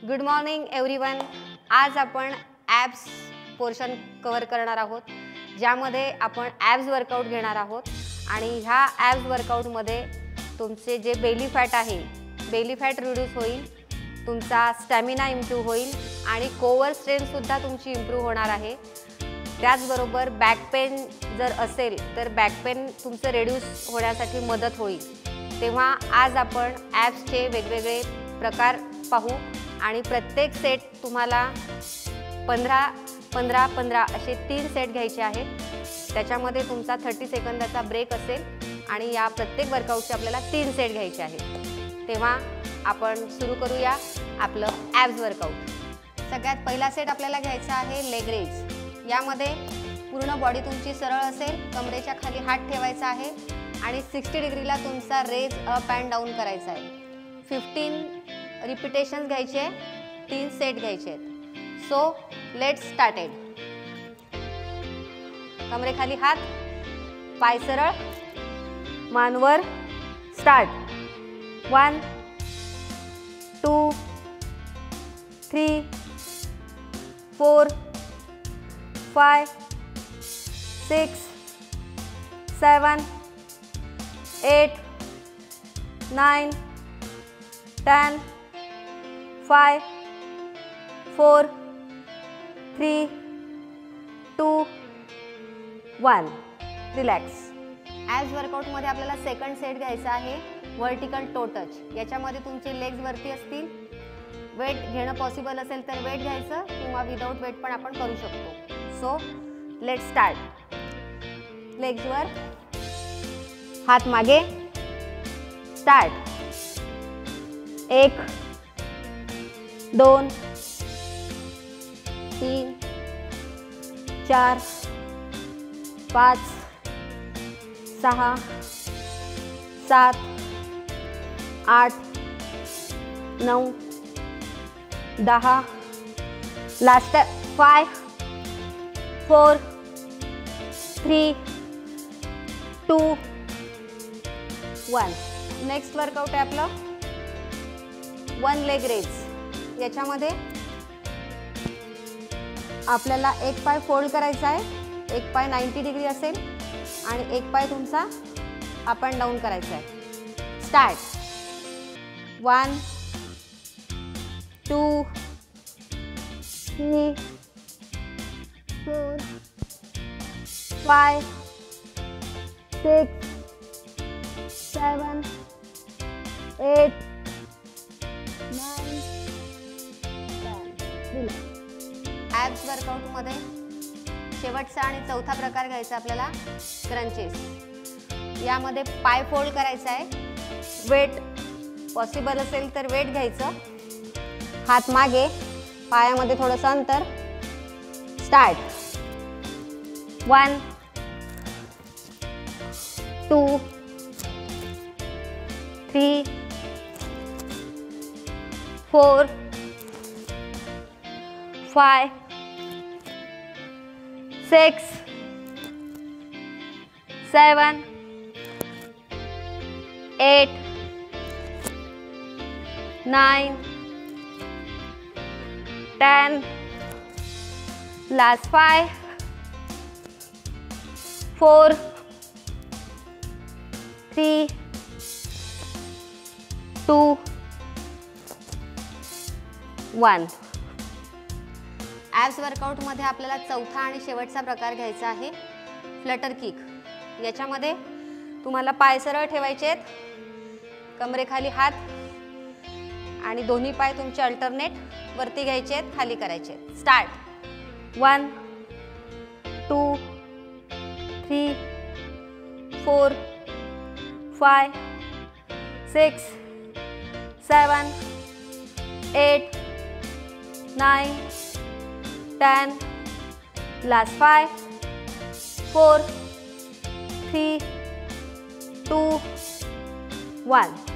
Good morning everyone. आज आपण abs portion cover करणार आहोत, ज्यामध्ये आपण ॲब्स वर्कआउट घेणार आहोत। आणि ह्या ॲब्स वर्कआउटमध्ये तुमचे जे बेली फॅट आहे, बेली फॅट रिड्यूस होईल, तुमचा स्टॅमिना इम्प्रूव्ह होईल आणि कोअर स्ट्रेंथसुद्धा तुमची इम्प्रूव्ह होणार आहे। त्याचबरोबर बॅक पेन जर असेल तर बॅक पेन तुमचं रिड्यूस होण्यासाठी मदत होईल। तेव्हा आज आपण ॲब्सचे वेगवेगळे प्रकार पाहू आणि प्रत्येक सेट तुम्हाला 15-15-15 असे 3 सेट घ्यायचे आहेत। त्याच्यामध्ये तुमचा 30 सेकंदाचा ब्रेक असेल आणि या प्रत्येक वर्कआउटचे आपल्याला 3 सेट घ्यायचे आहेत। तेव्हा आपण सुरू करूया आपलं ॲब्स वर्कआउट। सगळ्यात पहिला सेट आपल्याला घ्यायचा आहे लेग रेज। यामध्ये पूर्ण बॉडी तुमची सरळ असेल, कमरेच्या खाली हात ठेवायचा आहे आणि 60 डिग्रीला तुमचा रेज अप अँड डाऊन करायचा आहे। 15 रिपिटेशन्स घ्यायचे, 3 सेट घ्यायचे आहेत। So let's started. कमरेखाली हात, पाय सरळ, मानवर, स्टार्ट। 1 2 3 4 5 6 7 8 9 10 5 4 3 2 1 रिलॅक्स। ॲब्स वर्कआउटमध्ये आपल्याला सेकंड सेट घ्यायचा आहे व्हर्टिकल टो टच। याच्यामध्ये तुमचे लेग्स वरती असतील। वेट घेणं पॉसिबल असेल तर वेट घ्यायचं किंवा विदाउट वेट पण आपण करू शकतो। So let's start. लेग्सवर हात मागे, स्टार्ट। 1 2 3 4 5 6 7 8 9 10 लास्ट 5 4 3 2 1। नेक्स्ट वर्कआउट आहे आपलं 1 लेग रेज। याच्यामध्ये आपल्याला एक पाय फोल्ड करायचा आहे, एक पाय 90 डिग्री असेल आणि एक पाय तुमचा अप अँड डाऊन करायचा आहे। स्टार्ट। 1 2 3 4 5 6 7 8 9 10। ॲब्स वर्कआउटमध्ये शेवटचा आणि चौथा प्रकार घ्यायचा आपल्याला क्रंचेस। यामध्ये पाय फोल्ड करायचा आहे। वेट पॉसिबल असेल तर वेट घ्यायचं। हात मागे, पायामध्ये थोडंसं अंतर। स्टार्ट। 1 2 3 4 5 6 7 8 9 10 लास्ट 5 4 3 2 1। ॲब्स वर्कआउटमध्ये आपल्याला चौथा आणि शेवटचा प्रकार घ्यायचा आहे फ्लटर किक। याच्यामध्ये तुम्हाला पाय सरळ ठेवायचे आहेत, कमरेखाली हात आणि दोन्ही पाय तुमचे अल्टरनेट वरती घ्यायचे आहेत, खाली करायचे आहेत। स्टार्ट। 1 2 3 4 5 6 7 8 9 10 लास्ट 5 4 3 2 1।